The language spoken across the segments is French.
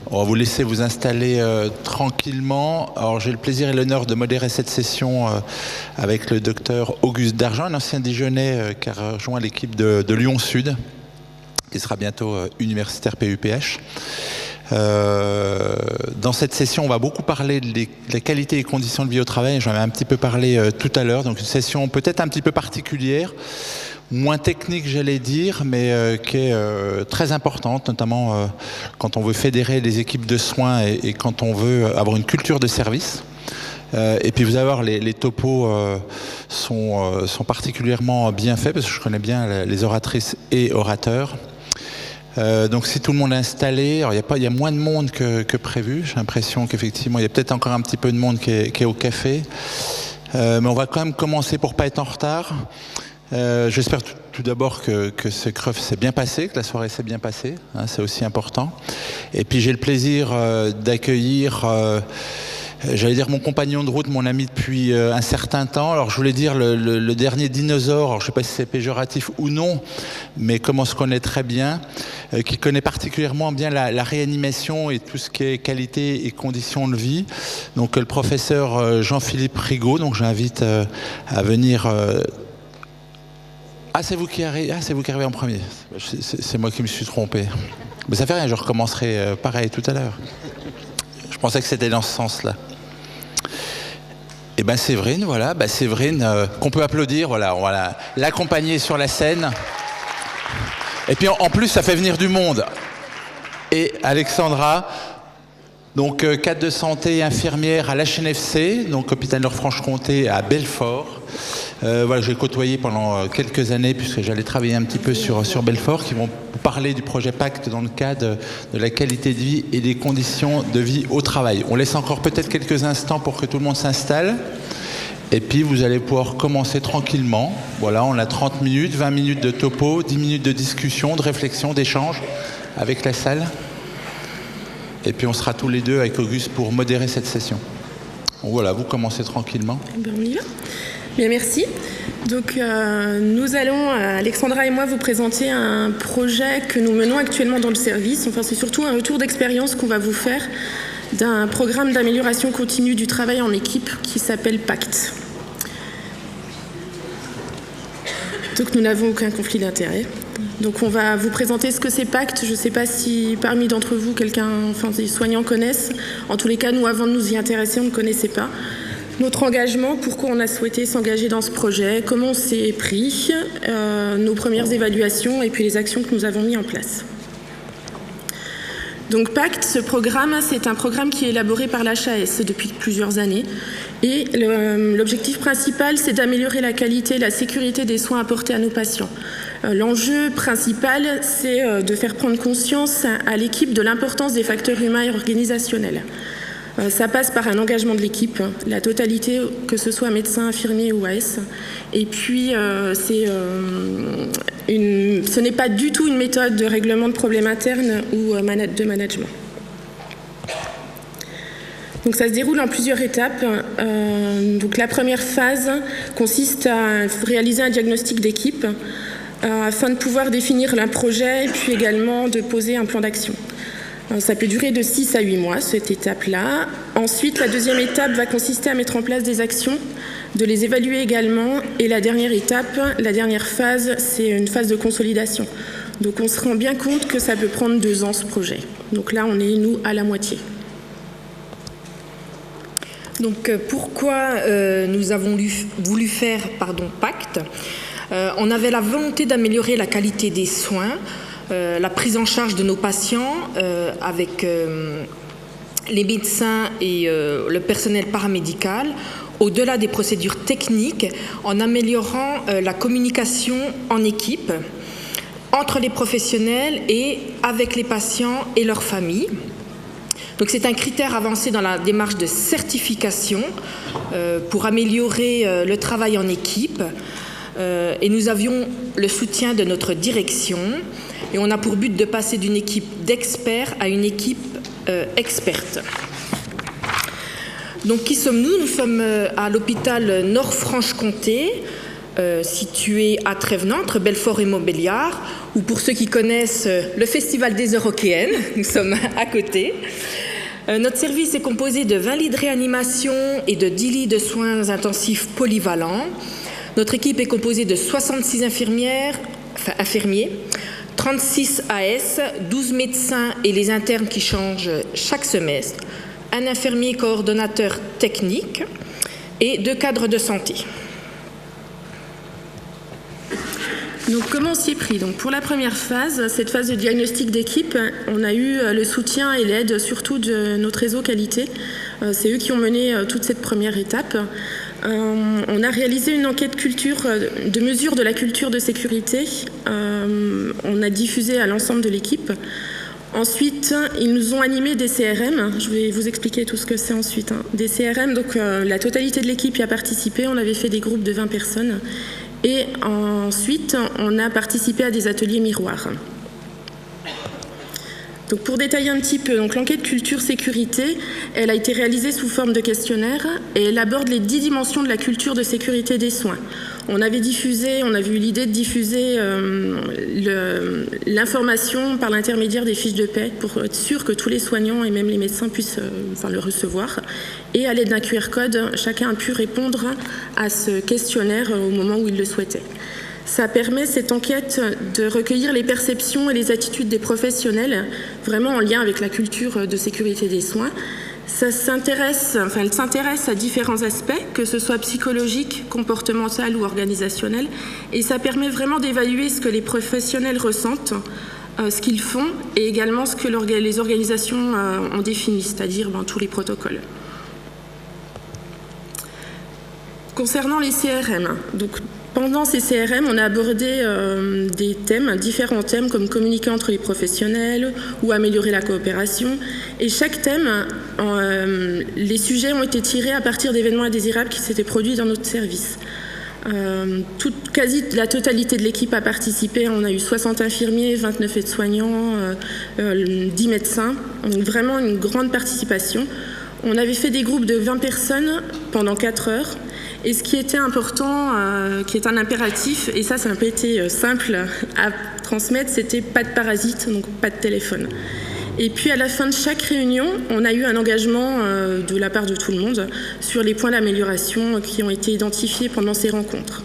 On va vous laisser vous installer tranquillement. Alors j'ai le plaisir et l'honneur de modérer cette session avec le docteur Auguste Dargent, un ancien Dijonnais qui a rejoint l'équipe de Lyon Sud, qui sera bientôt universitaire PUPH. Dans cette session, on va beaucoup parler de la qualité et conditions de vie au travail. J'en ai un petit peu parlé tout à l'heure. Donc une session peut-être un petit peu particulière, moins technique j'allais dire, mais qui est très importante, notamment quand on veut fédérer les équipes de soins et quand on veut avoir une culture de service. Et puis vous allez voir, les topos sont particulièrement bien faits, parce que je connais bien les oratrices et orateurs. Donc si tout le monde est installé, alors il y a moins de monde que prévu. J'ai l'impression qu'effectivement il y a peut-être encore un petit peu de monde qui est au café, mais on va quand même commencer pour pas être en retard. J'espère tout d'abord que ce CREF s'est bien passé, que la soirée s'est bien passée, hein, c'est aussi important. Et puis j'ai le plaisir d'accueillir j'allais dire mon compagnon de route, mon ami depuis un certain temps. Alors je voulais dire le dernier dinosaure, alors je ne sais pas si c'est péjoratif ou non, mais comme on se connaît très bien, qui connaît particulièrement bien la réanimation et tout ce qui est qualité et conditions de vie. Donc le professeur Jean-Philippe Rigaud, donc j'invite à venir... Ah, c'est vous qui arrivez en premier. C'est moi qui me suis trompé. Mais ça fait rien, je recommencerai pareil tout à l'heure. Je pensais que c'était dans ce sens-là. Et ben Séverine, voilà, Séverine, qu'on peut applaudir, voilà, on va l'accompagner sur la scène. Et puis en plus, ça fait venir du monde. Et Alexandra, donc cadre de santé infirmière à l'HNFC, donc hôpital Nord-Franche-Comté à Belfort. Voilà, j'ai côtoyé pendant quelques années, puisque j'allais travailler un petit peu sur Belfort, qui vont parler du projet Pacte dans le cadre de la qualité de vie et des conditions de vie au travail. On laisse encore peut-être quelques instants pour que tout le monde s'installe. Et puis vous allez pouvoir commencer tranquillement. Voilà, on a 30 minutes, 20 minutes de topo, 10 minutes de discussion, de réflexion, d'échange avec la salle. Et puis on sera tous les deux avec Auguste pour modérer cette session. Donc voilà, vous commencez tranquillement. Ben on y va. Bien, merci. Donc nous allons, Alexandra et moi, vous présenter un projet que nous menons actuellement dans le service. Enfin, c'est surtout un retour d'expérience qu'on va vous faire d'un programme d'amélioration continue du travail en équipe qui s'appelle Pacte. Donc nous n'avons aucun conflit d'intérêt. Donc on va vous présenter ce que c'est Pacte. Je ne sais pas si parmi d'entre vous, des soignants connaissent. En tous les cas, nous, avant de nous y intéresser, on ne connaissait pas. Notre engagement, pourquoi on a souhaité s'engager dans ce projet, comment on s'est pris, nos premières évaluations et puis les actions que nous avons mises en place. Donc Pacte, ce programme, c'est un programme qui est élaboré par l'HAS depuis plusieurs années. Et l'objectif principal, c'est d'améliorer la qualité et la sécurité des soins apportés à nos patients. L'enjeu principal, c'est de faire prendre conscience à l'équipe de l'importance des facteurs humains et organisationnels. Ça passe par un engagement de l'équipe, la totalité, que ce soit médecin, infirmier ou AS. Et puis, ce n'est pas du tout une méthode de règlement de problèmes internes ou de management. Donc ça se déroule en plusieurs étapes. Donc la première phase consiste à réaliser un diagnostic d'équipe afin de pouvoir définir un projet et puis également de poser un plan d'action. Ça peut durer de 6 à 8 mois, cette étape-là. Ensuite, la deuxième étape va consister à mettre en place des actions, de les évaluer également. Et la dernière étape, la dernière phase, c'est une phase de consolidation. Donc on se rend bien compte que ça peut prendre 2 ans, ce projet. Donc là, on est, nous, à la moitié. Donc pourquoi nous avons voulu faire Pacte ? On avait la volonté d'améliorer la qualité des soins, la prise en charge de nos patients avec les médecins et le personnel paramédical, au-delà des procédures techniques, en améliorant la communication en équipe, entre les professionnels et avec les patients et leurs familles. Donc c'est un critère avancé dans la démarche de certification pour améliorer le travail en équipe. Et nous avions le soutien de notre direction et on a pour but de passer d'une équipe d'experts à une équipe experte. Donc qui sommes-nous ? Nous sommes à l'hôpital Nord-Franche-Comté. situé à Trévenans, entre Belfort et Montbéliard, ou pour ceux qui connaissent le Festival des Eurokéennes, nous sommes à côté. Notre service est composé de 20 lits de réanimation et de 10 lits de soins intensifs polyvalents. Notre équipe est composée de 66 infirmiers, 36 AS, 12 médecins et les internes qui changent chaque semestre, un infirmier coordonnateur technique et 2 cadres de santé. Donc comment on s'y est pris? Donc pour la première phase, cette phase de diagnostic d'équipe, on a eu le soutien et l'aide surtout de notre réseau qualité. C'est eux qui ont mené toute cette première étape. On a réalisé une enquête de mesure de la culture de sécurité. On a diffusé à l'ensemble de l'équipe. Ensuite, ils nous ont animé des CRM. Je vais vous expliquer tout ce que c'est ensuite. Des CRM, donc la totalité de l'équipe y a participé. On avait fait des groupes de 20 personnes. Et ensuite, on a participé à des ateliers miroirs. Donc pour détailler un petit peu, donc l'enquête culture sécurité, elle a été réalisée sous forme de questionnaire et elle aborde les 10 dimensions de la culture de sécurité des soins. On avait eu l'idée de diffuser l'information par l'intermédiaire des fiches de paie pour être sûr que tous les soignants et même les médecins puissent le recevoir. Et à l'aide d'un QR code, chacun a pu répondre à ce questionnaire au moment où il le souhaitait. Ça permet, cette enquête, de recueillir les perceptions et les attitudes des professionnels, vraiment en lien avec la culture de sécurité des soins. Elle s'intéresse à différents aspects, que ce soit psychologique, comportemental ou organisationnel, et ça permet vraiment d'évaluer ce que les professionnels ressentent, ce qu'ils font, et également ce que les organisations ont défini, c'est-à-dire tous les protocoles. Concernant les CRM, donc pendant ces CRM, on a abordé différents thèmes comme communiquer entre les professionnels ou améliorer la coopération. Et chaque thème, les sujets ont été tirés à partir d'événements indésirables qui s'étaient produits dans notre service. Quasi la totalité de l'équipe a participé. On a eu 60 infirmiers, 29 aides-soignants, 10 médecins. Donc vraiment une grande participation. On avait fait des groupes de 20 personnes pendant 4 heures. Et ce qui était important, qui est un impératif, et ça n'a pas été simple à transmettre, c'était pas de parasites, donc pas de téléphone. Et puis à la fin de chaque réunion, on a eu un engagement de la part de tout le monde sur les points d'amélioration qui ont été identifiés pendant ces rencontres.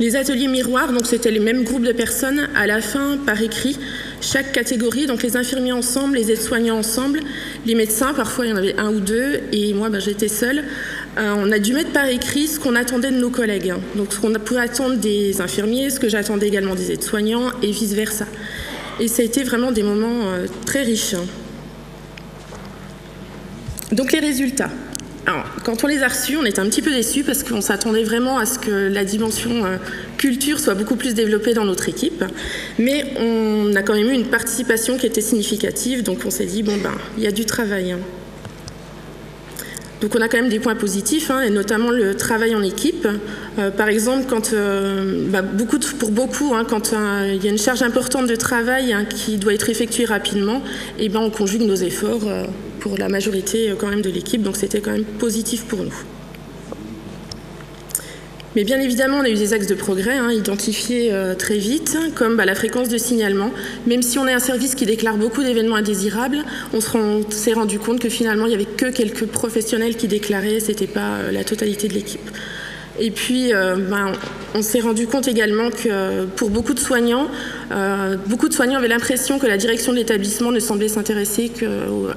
Les ateliers miroirs, donc c'était les mêmes groupes de personnes, à la fin, par écrit, chaque catégorie, donc les infirmiers ensemble, les aides-soignants ensemble, les médecins, parfois il y en avait 1 ou 2, et moi j'étais seule. On a dû mettre par écrit ce qu'on attendait de nos collègues, donc ce qu'on pouvait attendre des infirmiers, ce que j'attendais également des aides-soignants, et vice-versa. Et ça a été vraiment des moments très riches. Donc les résultats. Alors, quand on les a reçus, on était un petit peu déçus parce qu'on s'attendait vraiment à ce que la dimension culture soit beaucoup plus développée dans notre équipe. Mais on a quand même eu une participation qui était significative, donc on s'est dit, il y a du travail. Donc on a quand même des points positifs, et notamment le travail en équipe. Par exemple, quand pour beaucoup, quand il y a une charge importante de travail qui doit être effectuée rapidement, on conjugue nos efforts pour la majorité quand même de l'équipe, donc c'était quand même positif pour nous. Mais bien évidemment, on a eu des axes de progrès identifiés très vite, comme la fréquence de signalement. Même si on est un service qui déclare beaucoup d'événements indésirables, on s'est rendu compte que finalement, il n'y avait que quelques professionnels qui déclaraient, ce n'était pas la totalité de l'équipe. Et puis, on s'est rendu compte également que pour beaucoup de soignants avaient l'impression que la direction de l'établissement ne semblait s'intéresser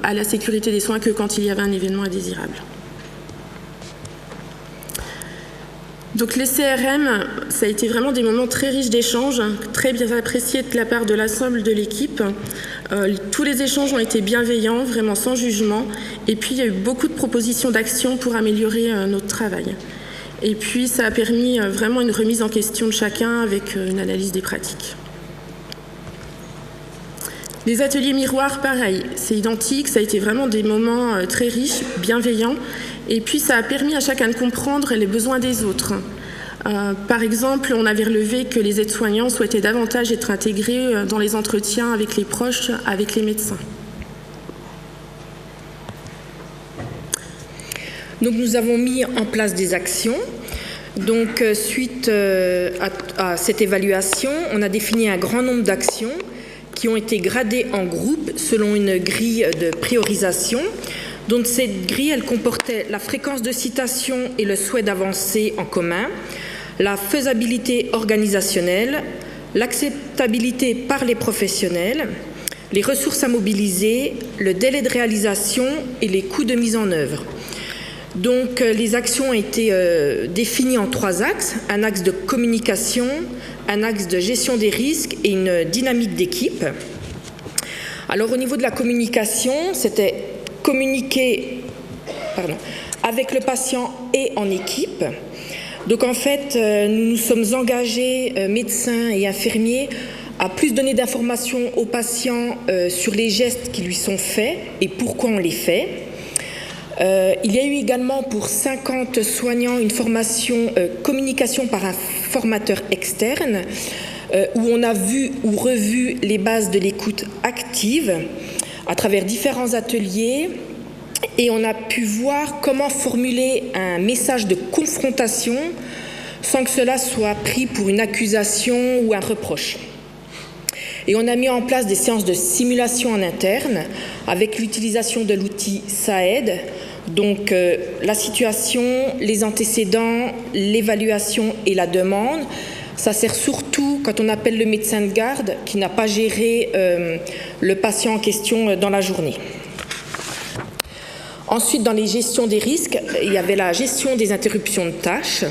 à la sécurité des soins que quand il y avait un événement indésirable. Donc les CRM, ça a été vraiment des moments très riches d'échanges, très bien appréciés de la part de l'ensemble de l'équipe. Tous les échanges ont été bienveillants, vraiment sans jugement. Et puis il y a eu beaucoup de propositions d'action pour améliorer notre travail. Et puis ça a permis vraiment une remise en question de chacun avec une analyse des pratiques. Les ateliers miroirs, pareil, c'est identique, ça a été vraiment des moments très riches, bienveillants. Et puis ça a permis à chacun de comprendre les besoins des autres. Par exemple, on avait relevé que les aides-soignants souhaitaient davantage être intégrés dans les entretiens avec les proches, avec les médecins. Donc nous avons mis en place des actions. Donc, suite à cette évaluation, on a défini un grand nombre d'actions qui ont été gradées en groupes selon une grille de priorisation. Donc, cette grille, elle comportait la fréquence de citation et le souhait d'avancer en commun, la faisabilité organisationnelle, l'acceptabilité par les professionnels, les ressources à mobiliser, le délai de réalisation et les coûts de mise en œuvre. Donc, les actions ont été définies en 3 axes, un axe de communication, un axe de gestion des risques et une dynamique d'équipe. Alors, au niveau de la communication, c'était communiquer avec le patient et en équipe. Donc, en fait, nous nous sommes engagés, médecins et infirmiers, à plus donner d'informations aux patients sur les gestes qui lui sont faits et pourquoi on les fait. Il y a eu également pour 50 soignants une formation communication par un formateur externe où on a vu ou revu les bases de l'écoute active à travers différents ateliers et on a pu voir comment formuler un message de confrontation sans que cela soit pris pour une accusation ou un reproche. Et on a mis en place des séances de simulation en interne avec l'utilisation de l'outil SAED. Donc la situation, les antécédents, l'évaluation et la demande, ça sert surtout quand on appelle le médecin de garde qui n'a pas géré le patient en question dans la journée. Ensuite, dans les gestions des risques, il y avait la gestion des interruptions de tâches.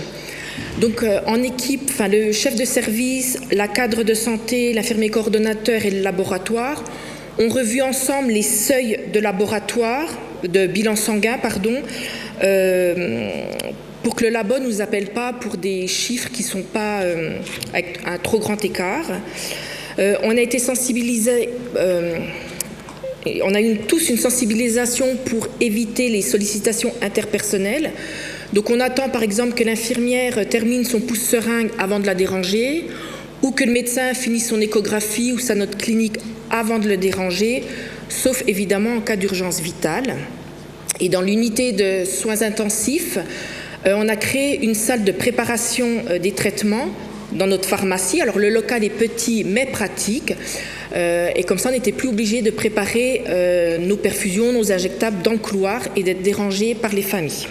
Donc en équipe, le chef de service, la cadre de santé, l'infirmier coordonnateur et le laboratoire ont revu ensemble les seuils de laboratoire, de bilan sanguin, pour que le labo ne nous appelle pas pour des chiffres qui ne sont pas avec un trop grand écart. On a été sensibilisés, on a eu tous une sensibilisation pour éviter les sollicitations interpersonnelles. Donc on attend par exemple que l'infirmière termine son pouce-seringue avant de la déranger, ou que le médecin finisse son échographie ou sa note clinique avant de le déranger, sauf évidemment en cas d'urgence vitale. Et dans l'unité de soins intensifs, on a créé une salle de préparation des traitements dans notre pharmacie. Alors le local est petit mais pratique, et comme ça on n'était plus obligé de préparer nos perfusions, nos injectables dans le couloir et d'être dérangés par les familles.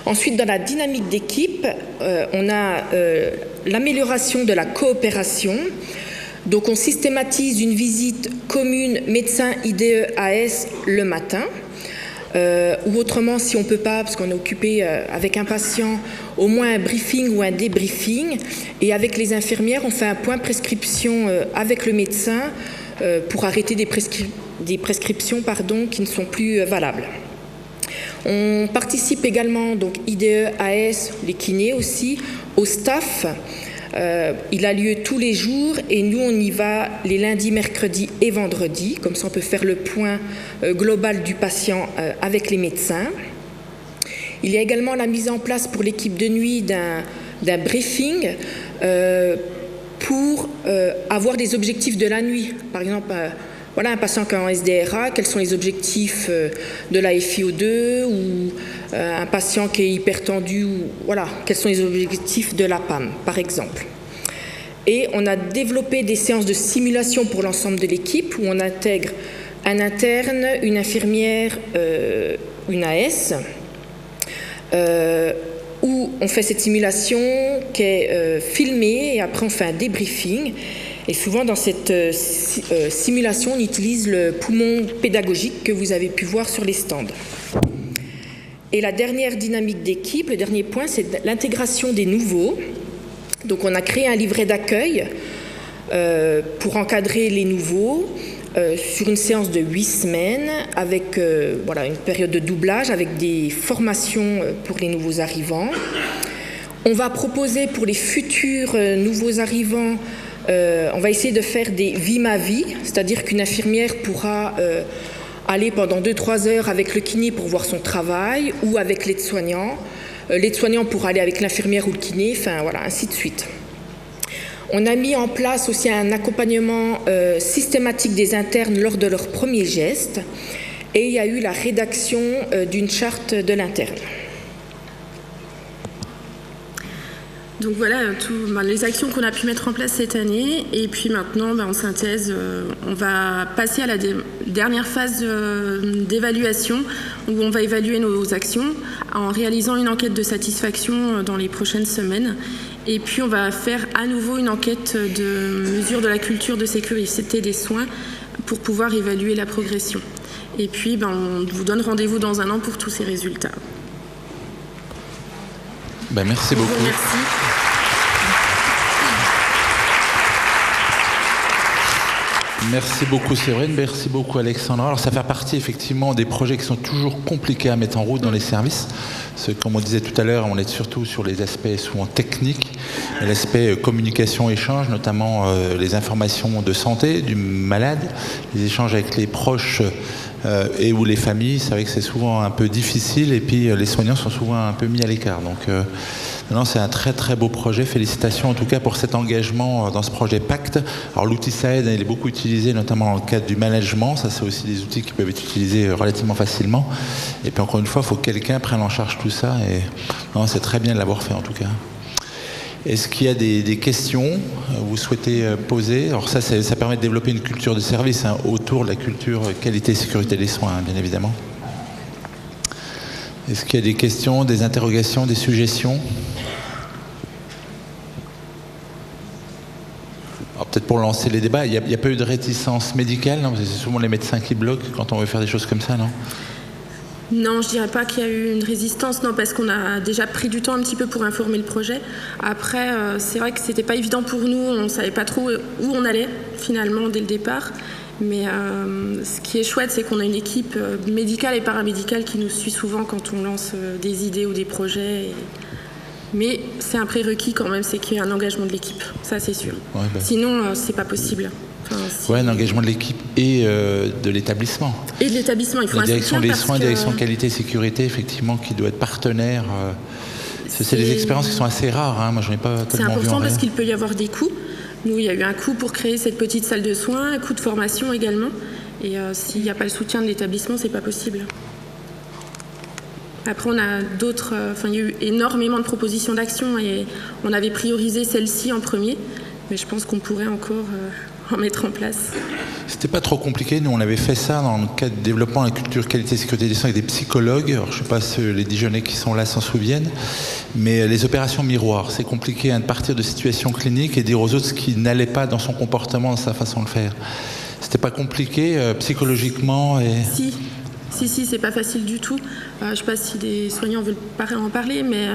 Ensuite, dans la dynamique d'équipe, on a l'amélioration de la coopération. Donc, on systématise une visite commune médecin-IDE-AS le matin. Ou autrement, si on ne peut pas, parce qu'on est occupé avec un patient, au moins un briefing ou un débriefing. Et avec les infirmières, on fait un point prescription avec le médecin pour arrêter des prescriptions qui ne sont plus valables. On participe également, donc IDE, AS, les kinés aussi, au staff. Il a lieu tous les jours et nous, on y va les lundis, mercredis et vendredis. Comme ça, on peut faire le point global du patient avec les médecins. Il y a également la mise en place pour l'équipe de nuit d'un briefing pour avoir des objectifs de la nuit. Par exemple, voilà un patient qui est en SDRA, quels sont les objectifs de la FiO2 ou un patient qui est hypertendu, ou voilà, quels sont les objectifs de la PAM, par exemple. Et on a développé des séances de simulation pour l'ensemble de l'équipe où on intègre un interne, une infirmière, une AS, où on fait cette simulation qui est filmée et après on fait un débriefing. Et souvent, dans cette simulation, on utilise le poumon pédagogique que vous avez pu voir sur les stands. Et la dernière dynamique d'équipe, le dernier point, c'est l'intégration des nouveaux. Donc, on a créé un livret d'accueil pour encadrer les nouveaux sur une séance de 8 semaines avec une période de doublage avec des formations pour les nouveaux arrivants. On va proposer pour les futurs nouveaux arrivants on va essayer de faire des vie ma vie, c'est-à-dire qu'une infirmière pourra aller pendant 2-3 heures avec le kiné pour voir son travail ou avec l'aide-soignant. L'aide-soignant pourra aller avec l'infirmière ou le kiné, ainsi de suite. On a mis en place aussi un accompagnement systématique des internes lors de leur premier geste et il y a eu la rédaction d'une charte de l'interne. Donc voilà, les actions qu'on a pu mettre en place cette année. Et puis maintenant, en synthèse, on va passer à la dernière phase d'évaluation, où on va évaluer nos actions en réalisant une enquête de satisfaction dans les prochaines semaines. Et puis on va faire à nouveau une enquête de mesure de la culture de sécurité des soins pour pouvoir évaluer la progression. Et puis on vous donne rendez-vous dans un an pour tous ces résultats. Merci beaucoup. Merci. Merci beaucoup Séverine, merci beaucoup Alexandra. Alors ça fait partie effectivement des projets qui sont toujours compliqués à mettre en route dans les services. Comme on disait tout à l'heure, on est surtout sur les aspects souvent techniques, l'aspect communication-échange, notamment les informations de santé du malade, les échanges avec les proches et ou les familles. C'est vrai que c'est souvent un peu difficile et puis les soignants sont souvent un peu mis à l'écart. Donc non, c'est un très très beau projet. Félicitations en tout cas pour cet engagement dans ce projet Pacte. Alors l'outil SAED, il est beaucoup utilisé notamment dans le cadre du management. Ça, c'est aussi des outils qui peuvent être utilisés relativement facilement. Et puis encore une fois, il faut que quelqu'un prenne en charge tout ça. Et non, c'est très bien de l'avoir fait en tout cas. Est-ce qu'il y a des questions que vous souhaitez poser? Alors ça permet de développer une culture de service autour de la culture qualité et sécurité des soins, bien évidemment. Est-ce qu'il y a des questions, des interrogations, des suggestions? Alors peut-être pour lancer les débats, il n'y a pas eu de réticence médicale, non? Parce que c'est souvent les médecins qui bloquent quand on veut faire des choses comme ça, non? Non, je dirais pas qu'il y a eu une résistance, non, parce qu'on a déjà pris du temps un petit peu pour informer le projet. Après, c'est vrai que c'était pas évident pour nous, on savait pas trop où on allait finalement dès le départ. Mais ce qui est chouette, c'est qu'on a une équipe médicale et paramédicale qui nous suit souvent quand on lance des idées ou des projets. Mais c'est un prérequis quand même, c'est qu'il y ait un engagement de l'équipe, ça c'est sûr. Ouais, sinon, c'est pas possible. Ouais, un engagement de l'équipe et de l'établissement. Et de l'établissement, il faut la direction des soins, direction qualité et sécurité, effectivement, qui doit être partenaire. C'est des expériences qui sont assez rares, hein. Moi je n'ai pas tellement vu. C'est important parce qu'il peut y avoir des coûts. Nous, il y a eu un coût pour créer cette petite salle de soins, un coût de formation également. Et s'il n'y a pas le soutien de l'établissement, c'est pas possible. Après, on a d'autres. Il y a eu énormément de propositions d'action et on avait priorisé celle-ci en premier. Mais je pense qu'on pourrait encore en mettre en place. C'était pas trop compliqué. Nous, on avait fait ça dans le cadre de développement de la culture qualité et sécurité des soins avec des psychologues. Alors, je ne sais pas si les Dijonnais qui sont là s'en souviennent, mais les opérations miroirs, c'est compliqué de partir de situations cliniques et dire aux autres ce qui n'allait pas dans son comportement, dans sa façon de faire. C'était pas compliqué psychologiquement et... Si, c'est pas facile du tout. Je ne sais pas si des soignants veulent en parler, mais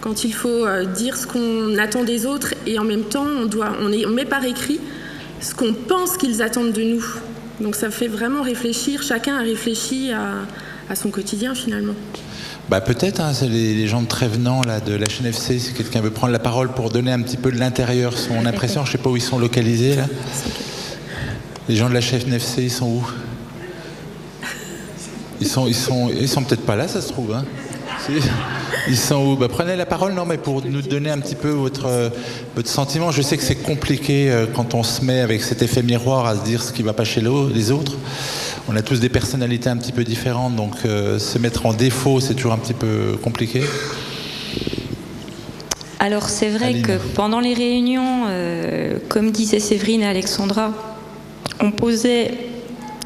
quand il faut dire ce qu'on attend des autres et en même temps, on met par écrit ce qu'on pense qu'ils attendent de nous. Donc ça fait vraiment réfléchir, chacun a réfléchi à son quotidien finalement. Peut-être, c'est les gens de Trévenant là, de la HNFC, si quelqu'un veut prendre la parole pour donner un petit peu de l'intérieur son impression. Je ne sais pas où ils sont localisés là. Les gens de la HNFC, ils sont où? Ils sont peut-être pas là, ça se trouve. Hein. Ils sont où? Prenez la parole, non, mais pour nous donner un petit peu votre sentiment. Je sais que c'est compliqué quand on se met avec cet effet miroir à se dire ce qui ne va pas chez les autres. On a tous des personnalités un petit peu différentes, donc se mettre en défaut, c'est toujours un petit peu compliqué. Alors c'est vrai Aline. Que pendant les réunions, comme disaient Séverine et Alexandra, on posait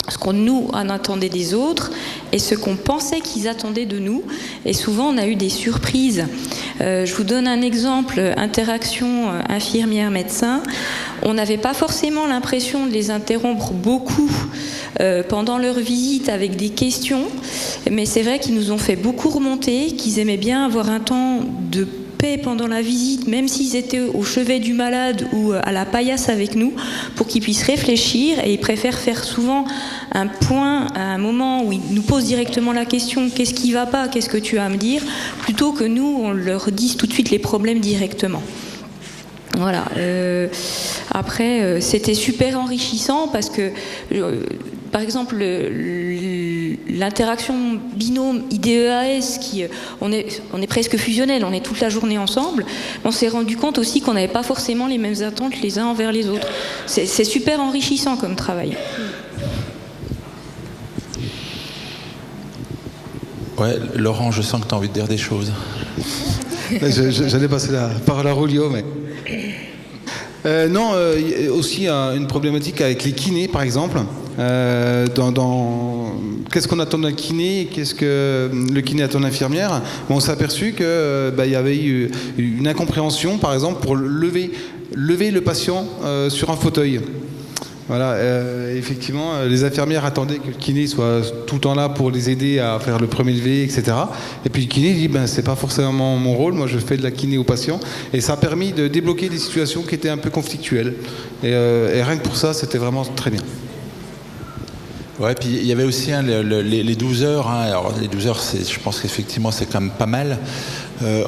ce qu'on nous en attendait des autres et ce qu'on pensait qu'ils attendaient de nous. Et souvent, on a eu des surprises. Je vous donne un exemple, interaction infirmière-médecin. On n'avait pas forcément l'impression de les interrompre beaucoup pendant leur visite avec des questions, mais c'est vrai qu'ils nous ont fait beaucoup remonter, qu'ils aimaient bien avoir un temps de pendant la visite, même s'ils étaient au chevet du malade ou à la paillasse avec nous, pour qu'ils puissent réfléchir, et ils préfèrent faire souvent un point à un moment où ils nous posent directement la question « qu'est-ce qui ne va pas, qu'est-ce que tu as à me dire ?», plutôt que nous, on leur dise tout de suite les problèmes directement. Voilà. Après, c'était super enrichissant parce que, par exemple, l'interaction binôme IDEAS, on est presque fusionnel, on est toute la journée ensemble. On s'est rendu compte aussi qu'on n'avait pas forcément les mêmes attentes les uns envers les autres. C'est super enrichissant comme travail. Ouais, Laurent, je sens que tu as envie de dire des choses. J'allais passer la parole à Rulio, mais... non, aussi une problématique avec les kinés, par exemple. Qu'est-ce qu'on attend d'un kiné et qu'est-ce que le kiné attend d'une infirmière? On s'est aperçu qu'il y avait eu une incompréhension, par exemple, pour lever le patient sur un fauteuil. Voilà, effectivement, les infirmières attendaient que le kiné soit tout le temps là pour les aider à faire le premier levé, etc. Et puis le kiné dit, c'est pas forcément mon rôle, moi je fais de la kiné aux patients. Et ça a permis de débloquer des situations qui étaient un peu conflictuelles. Et rien que pour ça, c'était vraiment très bien. Ouais, puis il y avait aussi les 12 heures. Alors les 12 heures, je pense qu'effectivement c'est quand même pas mal,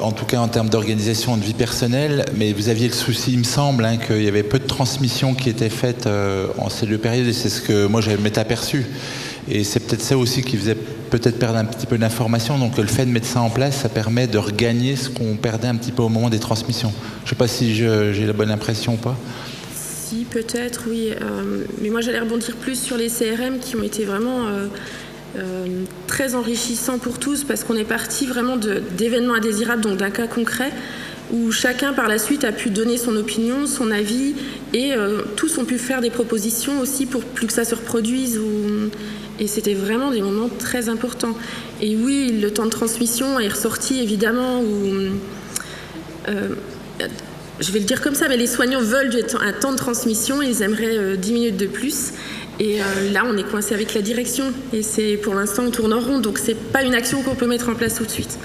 en tout cas en termes d'organisation de vie personnelle. Mais vous aviez le souci, il me semble, qu'il y avait peu de transmissions qui étaient faites en ces deux périodes, et c'est ce que moi je m'étais aperçu. Et c'est peut-être ça aussi qui faisait peut-être perdre un petit peu d'information. Donc le fait de mettre ça en place, ça permet de regagner ce qu'on perdait un petit peu au moment des transmissions. Je ne sais pas si j'ai la bonne impression ou pas. Si, peut-être, oui. Mais moi, j'allais rebondir plus sur les CRM qui ont été vraiment très enrichissants pour tous, parce qu'on est parti vraiment d'événements indésirables, donc d'un cas concret, où chacun par la suite a pu donner son opinion, son avis, et tous ont pu faire des propositions aussi pour plus que ça se reproduise. Et c'était vraiment des moments très importants. Et oui, le temps de transmission est ressorti, évidemment, je vais le dire comme ça, mais les soignants veulent un temps de transmission, ils aimeraient 10 minutes de plus. Et là, on est coincé avec la direction. Et pour l'instant, on tourne en rond. Donc, c'est pas une action qu'on peut mettre en place tout de suite.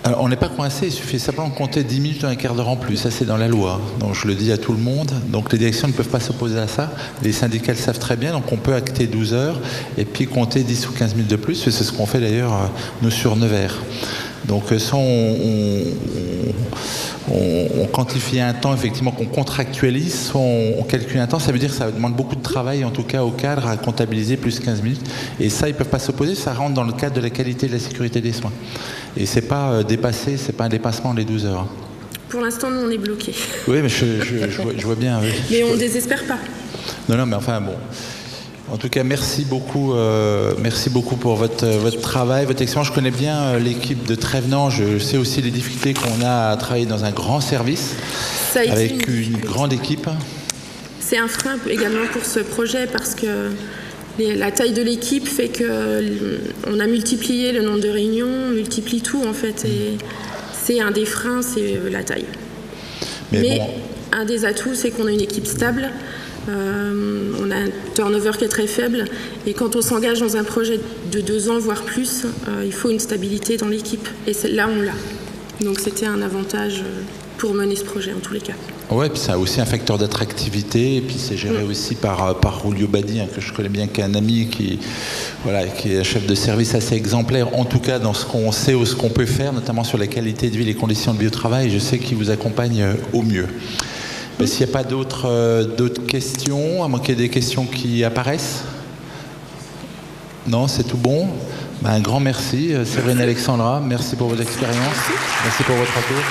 Alors, on n'est pas coincé, il suffit simplement de compter 10 minutes, un quart d'heure en plus. Ça, c'est dans la loi. Donc, je le dis à tout le monde. Donc, les directions ne peuvent pas s'opposer à ça. Les syndicats le savent très bien. Donc, on peut acter 12 heures et puis compter 10 ou 15 minutes de plus. C'est ce qu'on fait d'ailleurs, nous, sur Nevers. Donc, ça, on quantifie un temps, effectivement, qu'on contractualise, on calcule un temps. Ça veut dire que ça demande beaucoup de travail, en tout cas au cadre, à comptabiliser plus 15 minutes. Et ça, ils ne peuvent pas s'opposer, ça rentre dans le cadre de la qualité et de la sécurité des soins. Et c'est pas dépassé, c'est pas un dépassement les 12 heures. Pour l'instant, nous, on est bloqués. Oui, mais je vois bien. Oui. Mais on ne désespère pas. Non, mais enfin, bon. En tout cas, merci beaucoup pour votre travail, votre expérience. Je connais bien l'équipe de Trévenant. Je sais aussi les difficultés qu'on a à travailler dans un grand service, avec une grande équipe. C'est un frein également pour ce projet, parce que la taille de l'équipe fait qu'on a multiplié le nombre de réunions, on multiplie tout en fait. Et c'est un des freins, c'est la taille. Mais bon, un des atouts, c'est qu'on a une équipe stable. On a un turnover qui est très faible, et quand on s'engage dans un projet de 2 ans voire plus, il faut une stabilité dans l'équipe, et là on l'a. Donc c'était un avantage pour mener ce projet en tous les cas. Ouais, puis ça a aussi un facteur d'attractivité, et puis c'est géré aussi par Rulio Badi, que je connais bien, qui est un ami qui est chef de service assez exemplaire, en tout cas dans ce qu'on sait ou ce qu'on peut faire, notamment sur la qualité de vie, les conditions de vie au travail. Je sais qu'il vous accompagne au mieux. Mais s'il n'y a pas d'autres questions, à moins qu'il y ait des questions qui apparaissent. Non, c'est tout bon. Un grand merci, Séverine Alexandra. Merci pour votre expérience. Merci pour votre retour.